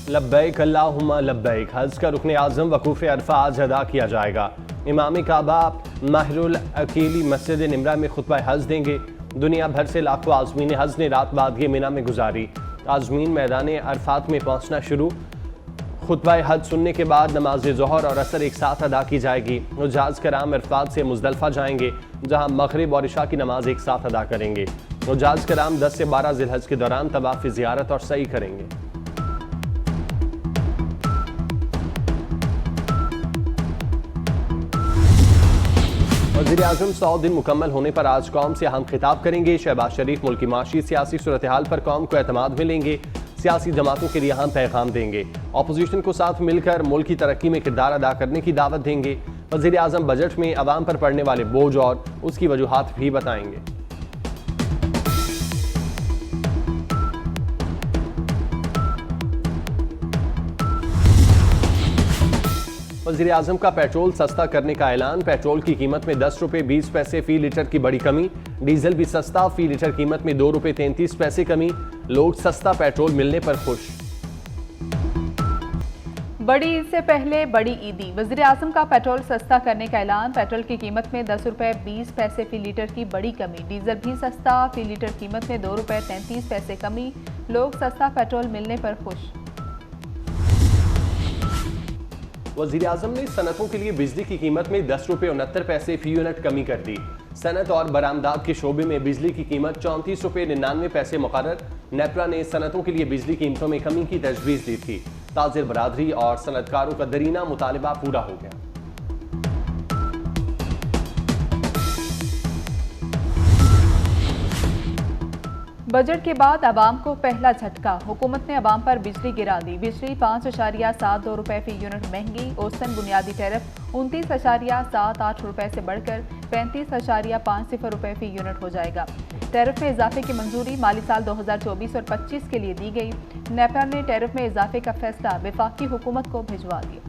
लब्बैक अल्लाहुम्मा लब्बैक हज का रुकन आज़म वकूफ़ अरफा आज अदा किया जाएगा। इमाम काबा माहिरुल अकीली मस्जिद निमरा में खुतबा हज देंगे। दुनिया भर से लाखों आज़मीन हज ने रात बाद ये मिना में गुजारी। आज़मीन मैदान अरफात में पहुँचना शुरू। खुतबा हज सुनने के बाद नमाज ज़ोहर और असर एक साथ अदा की जाएगी। हुज्जाज कराम अरफात से मुज़दलिफ़ा जाएंगे, जहाँ मग़रिब और इशा की नमाज एक साथ अदा करेंगे। हुज्जाज कराम 10 से 12 ज़िलहज के दौरान तवाफ़ ज़ियारत और सई करेंगे। वज़ीर-ए-आज़म 100 दिन मुकम्मल होने पर आज कौम से अहम खिताब करेंगे। शहबाज शरीफ मुल्क की माशी सियासी सूरत हाल पर कौम को एतमाद में लेंगे। सियासी जमातों के लिए अहम पैगाम देंगे। अपोजिशन को साथ मिलकर मुल्क की तरक्की में किरदार अदा करने की दावत देंगे। वज़ीर-ए-आज़म बजट में अवाम पर पड़ने वाले बोझ और उसकी वजूहात भी बताएंगे। वज़ीर-ए-आज़म का पेट्रोल सस्ता करने का ऐलान। पेट्रोल की कीमत में 10 रुपये 20 पैसे फी लीटर की बड़ी कमी। डीजल भी सस्ता, फी लीटर कीमत में 2 रुपये 33 पैसे कमी। लोग सस्ता पेट्रोल मिलने पर खुश। बड़ी ईद से पहले बड़ी ईदी। वज़ीर-ए-आज़म का पेट्रोल सस्ता करने का ऐलान। पेट्रोल की कीमत में 10 रुपये 20 पैसे फी लीटर की बड़ी कमी। डीजल भी सस्ता, फी लीटर कीमत में 2 रुपये 33 पैसे कमी। लोग सस्ता पेट्रोल मिलने पर खुश। वज़ीर-ए-आज़म ने सनतों के लिए बिजली की कीमत में 10 रुपये 69 पैसे फी यूनिट कमी कर दी। सनत और बरामदात के शोबे में बिजली की कीमत 34 रुपये 99 पैसे मुकर्रर। नेपरा ने सनतों के लिए बिजली कीमतों में कमी की तजवीज़ दी थी। ताजिर बरादरी और सनतकारों का दरीना मुतालिबा पूरा हो गया। बजट के बाद आवाम को पहला झटका। हुकूमत ने आवाम पर बिजली गिरा दी। बिजली 5.72 रुपये फी यूनिट महंगी। औसतन बुनियादी टैरिफ 29.78 रुपये से बढ़कर 35.50 रुपये फी यूनिट हो जाएगा। टैरिफ में इजाफे की मंजूरी माली साल 2024 और 25 के लिए दी गई। नेपरा ने टैरिफ में इजाफे का फैसला वफाकी हुकूमत को भिजवा दिया।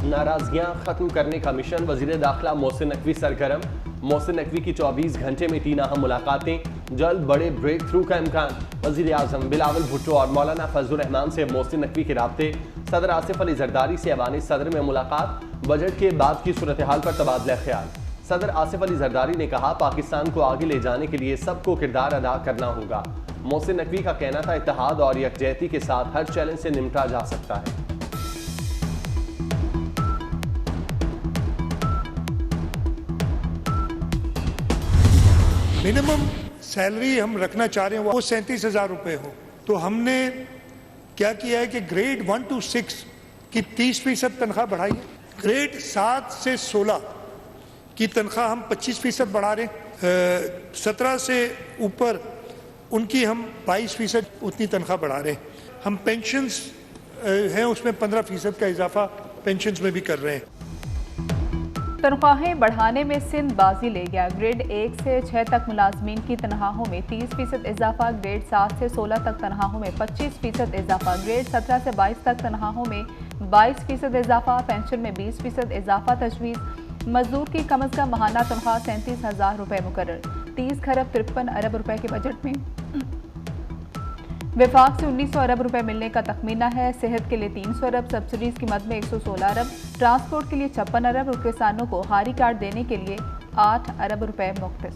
नाराजगियां खत्म करने का मिशन। वजीर दाखिला मोहसिन नकवी सरगर्म। मोहसिन नकवी की 24 घंटे में 3 अहम मुलाकातें। जल्द बड़े ब्रेक थ्रू का इम्कान। वज़ीर-ए-आज़म बिलावल भुट्टो और मौलाना फजलुर रहमान से मोहसिन नकवी के राब्ते। सदर आसिफ अली जरदारी से ऐवान सदर में मुलाकात। बजट के बाद की सूरत हाल पर तबादला ख्याल। सदर आसिफ अली जरदारी ने कहा, पाकिस्तान को आगे ले जाने के लिए सबको किरदार अदा करना होगा। मोहसिन नकवी का कहना था, इत्तेहाद और यकजहती के साथ हर चैलेंज से निपटा जा सकता है। मिनिमम सैलरी हम रखना चाह रहे हैं वो 37,000 रुपये हो। तो हमने क्या किया है कि ग्रेड 1 to 6 की 30% तनख्वाह बढ़ाई है। ग्रेड 7 से 16 की तनख्वाह हम 25% बढ़ा रहे हैं। 17 से ऊपर उनकी हम 22% उतनी तनख्वाह बढ़ा रहे हैं। हम पेंशन्स हैं उसमें 15% का इजाफा पेंशन्स में भी कर रहे हैं। तनख्वाहें बढ़ाने में सिंध बाजी ले गया। ग्रेड 1 से 6 तक मुलाजमीन की तनख्वाहों में 30% इजाफा। ग्रेड 7 से 16 तक तनख्वाहों में 25% इजाफा। ग्रेड 17 से 22 तक तनख्वाहों में 22% इजाफा। पेंशन में 20% इजाफा तजवीज़। मजदूर की कम अज़ कम माहाना तनख्वाह 37,000 रुपये मुकर्रर। 30 खरब 53 अरब रुपए के बजट में विफाक से 1900 अरब रुपए मिलने का तखमीना है। सेहत के लिए 300 अरब, सब्सिडीज की मद में 116 अरब, ट्रांसपोर्ट के लिए 56 अरब और किसानों को हारी कार्ड देने के लिए 8 अरब रुपए मुख्तस।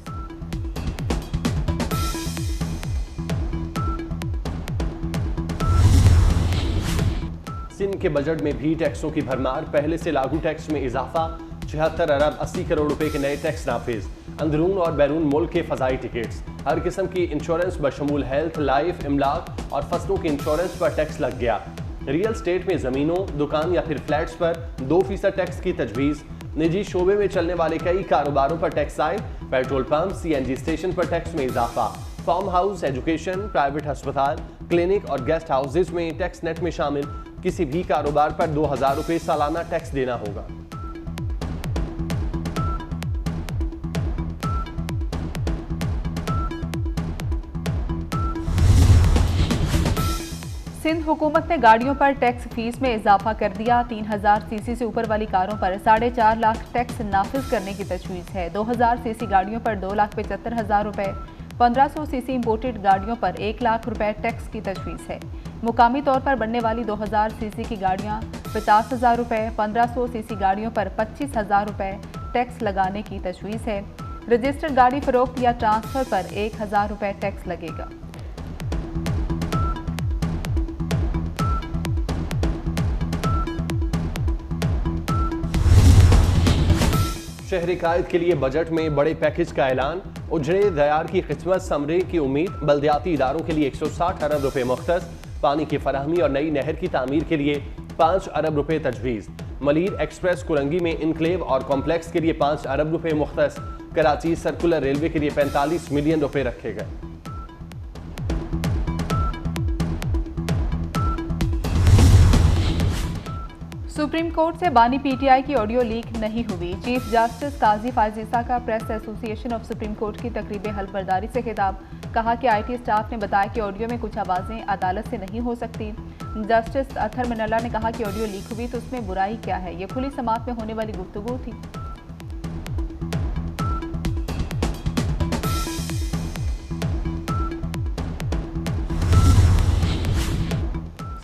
सिंध के बजट में भी टैक्सों की भरमार। पहले से लागू टैक्स में इजाफा। 76 अरब 80 करोड़ रुपए के नए टैक्स नाफिज। अंदरून और बैरून मुल्क के फजाई टिकट्स। हर किस्म की इंश्योरेंस बशमूल हेल्थ, लाइफ, इमलाक और फसलों के इंश्योरेंस पर टैक्स लग गया। रियल स्टेट में ज़मीनों, दुकान या फिर फ्लैट्स पर 2% टैक्स की तजवीज़। निजी शोबे में चलने वाले कई कारोबारों पर टैक्स आए। पेट्रोल पंप, CNG स्टेशन पर टैक्स में इजाफा। फार्म हाउस, एजुकेशन, प्राइवेट अस्पताल, क्लिनिक और गेस्ट हाउसेज में टैक्स नेट में शामिल किसी भी कारोबार पर 2,000 रुपये सालाना टैक्स देना होगा। सिंध हुकूमत ने गाड़ियों पर टैक्स फीस में इजाफा कर दिया। 3000 सीसी से ऊपर वाली कारों पर 4.5 लाख टैक्स नाफिज करने की तजवीज़ है। 2000 सीसी गाड़ियों पर 2,75,000 रुपये, 1500 सीसी इंपोर्टेड गाड़ियों पर 1 लाख रुपए टैक्स की तजवीज़ है। मुकामी तौर पर बनने वाली 2000 सीसी की गाड़ियां 50,000 रुपये, 1500 सीसी गाड़ियों पर 25,000 रुपये टैक्स लगाने की तजवीज़ है। रजिस्टर्ड गाड़ी फरोख्त या ट्रांसफर पर 1,000 रुपये टैक्स लगेगा। शहरी कायद के लिए बजट में बड़े पैकेज का ऐलान। उजड़े दयार की किस्मत समरे की उम्मीद। बल्दियाती इदारों के लिए 160 अरब रुपए मुख्तस। पानी की फराहमी और नई नहर की तामीर के लिए 5 अरब रुपए तजवीज़। मलीर एक्सप्रेस कुरंगी में इनक्लेव और कॉम्प्लेक्स के लिए 5 अरब रुपए मुख्तस। कराची सर्कुलर रेलवे के लिए 45 मिलियन रुपए रखे गए। सुप्रीम कोर्ट से बानी पीटीआई की ऑडियो लीक नहीं हुई। चीफ जस्टिस काजी फायज ईसा का press association of supreme court की तकरीब हल्फबरदारी से खिताब। कहा कि आईटी स्टाफ ने बताया कि ऑडियो में कुछ आवाज़ें अदालत से नहीं हो सकती। जस्टिस अथर मिनल्ला ने कहा कि ऑडियो लीक हुई तो उसमें बुराई क्या है, ये खुली समात में होने वाली गुफ्तगू थी।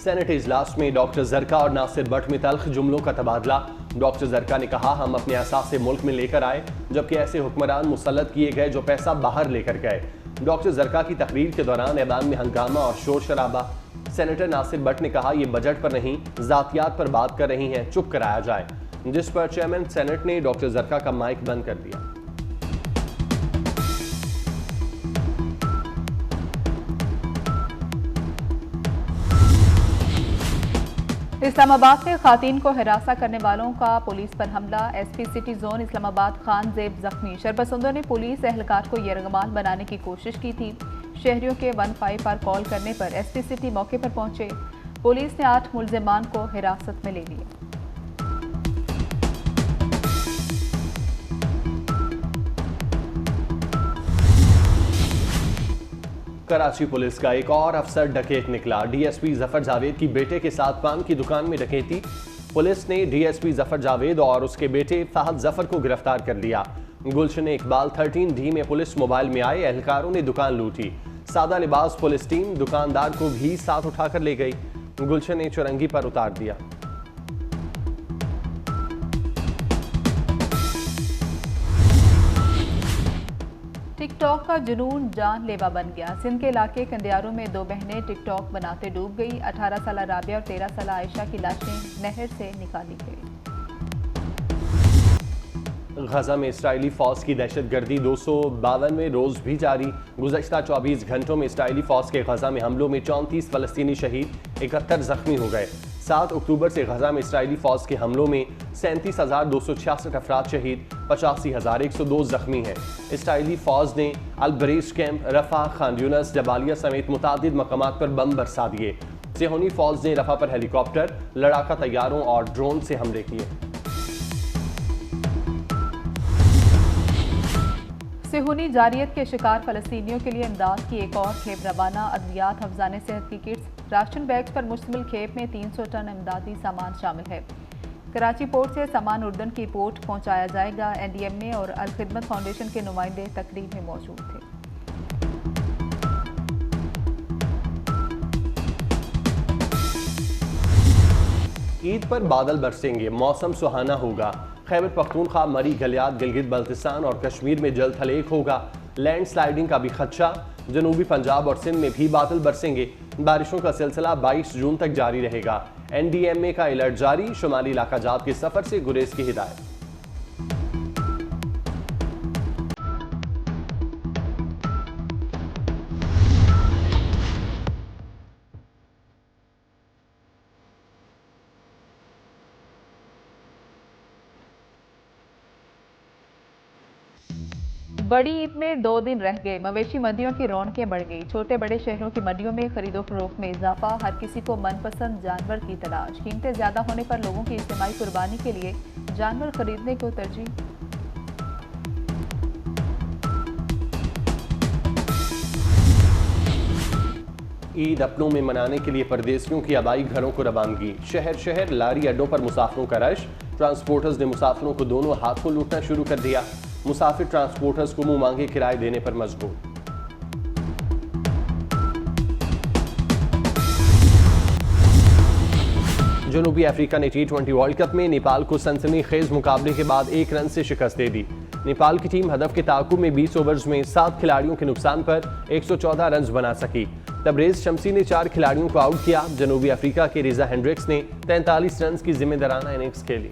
सेनेट इजलास में डॉक्टर जरका और नासिर भट्ट में तल्ख जुमलों का तबादला। डॉक्टर जरका ने कहा, हम अपने असासे मुल्क में लेकर आए, जबकि ऐसे हुक्मरान मुसल्लत किए गए जो पैसा बाहर लेकर गए। डॉक्टर जरका की तकरीर के दौरान ऐवान में हंगामा और शोर शराबा। सेनेटर नासिर भट्ट ने कहा, ये बजट पर नहीं जातियात पर बात कर रही हैं, चुप कराया जाए, जिस पर चेयरमैन सेनेट ने डॉक्टर जरका का माइक बंद कर दिया। इस्लामाबाद में खातीन को हिरासा करने वालों का पुलिस पर हमला। SP city zone Islamabad Khan जेब जख्मी। शरपसंदों ने पुलिस एहलकार को यरगमाल बनाने की कोशिश की थी। शहरियों के 15 पर कॉल करने पर एसपी सिटी मौके पर पहुंचे। पुलिस ने 8 मुलजिमान को हिरासत में ले लिया। कराची पुलिस का एक और अफसर डकैत निकला। डीएसपी जफर जावेद की बेटे के साथ पान की दुकान में डकैती। पुलिस ने डीएसपी जफर जावेद और उसके बेटे फहद जफर को गिरफ्तार कर लिया। गुलशन इकबाल 13D में पुलिस मोबाइल में आए एहलकारों ने दुकान लूटी। सादा लिबास पुलिस टीम दुकानदार को भी साथ उठाकर ले गई। गुलशन ने चुरंगी पर उतार दिया। टिकटॉक का जुनून जानलेवा बन गया। सिंध के इलाके कंदियारों में 2 बहनें टिकटॉक बनाते डूब गई। 18 साल राबिया और 13 साल आयशा की लाशें नहर से निकाली गई। गजा में इसराइली फौज की दहशतगर्दी 252वें रोज भी जारी। गुज़श्ता 24 घंटों में इसराइली फौज के गजा में हमलों में 34 फलस्तीनी शहीद, 71 जख्मी हो गए। 7 अक्टूबर से गजा में इसराइली फौज के हमलों में 37,266 अफराद शहीद, 85,102 जख्मी हैं। इसराइली फौज ने अल-बरेज कैंप, रफा, खान यूनस, जबालिया समेत मुतादिद मकामात पर बम बरसा दिए। सेहोनी फौज ने रफा पर हेलीकॉप्टर, लड़ाका तैयारों और ड्रोन से हमले किए। सेहूनी जारियत के शिकार फलस्तीनियों के लिए इमदाद की एक और खेप रवाना। अद्वियात, हफ्जाने सेहत की किट्स, राशन बैग्स पर मुश्तमिल खेप में 300 टन इमदादी सामान शामिल है। कराची पोर्ट से सामान उर्दन की पोर्ट पहुंचाया जाएगा। NDMA और अल खिदमत फाउंडेशन के नुमाइंदे तकरीब में मौजूद थे। ईद पर बादल बरसेंगे, मौसम सुहाना होगा। खैबर पख्तूनख्वा, मरी, गलियात, गिलगित बल्तिस्तान और कश्मीर में जल्द हलेक होगा। लैंड स्लाइडिंग का भी खदशा। जनूबी पंजाब और सिंध में भी बादल बरसेंगे। बारिशों का सिलसिला 22 जून तक जारी रहेगा। NDMA का अलर्ट जारी। शुमाली इलाका जात के सफर से गुरेज की हिदायत। बड़ी ईद में 2 दिन रह गए। मवेशी मंडियों की रौनकें बढ़ गई। छोटे बड़े शहरों की मंडियों में खरीदो फरोख्त में इजाफा। हर किसी को मनपसंद जानवर की तलाश। कीमतें ज्यादा होने पर लोगों की इज्तिमाई कुर्बानी के लिए जानवर खरीदने को तरजीह। ईद अपनों में मनाने के लिए परदेसियों की आबाई घरों को रवानगी। शहर शहर लारी अड्डों पर मुसाफिरों का रश। ट्रांसपोर्टर्स ने मुसाफिरों को दोनों हाथों लूटना शुरू कर दिया। मुसाफिर ट्रांसपोर्टर्स को मुंह मांगे किराए देने पर मजबूर। जनूबी अफ्रीका ने T20 वर्ल्ड कप में नेपाल को सनसनीखेज मुकाबले के बाद 1 रन से शिकस्त दे दी। नेपाल की टीम हदफ के ताकुब में 20 ओवर्स में 7 खिलाड़ियों के नुकसान पर 114 रन बना सकी। तबरेज शमसी ने 4 खिलाड़ियों को आउट किया। जनूबी अफ्रीका के रिजा हेंड्रिक्स ने 43 रन की जिम्मेदाराना इनिंग्स खेली।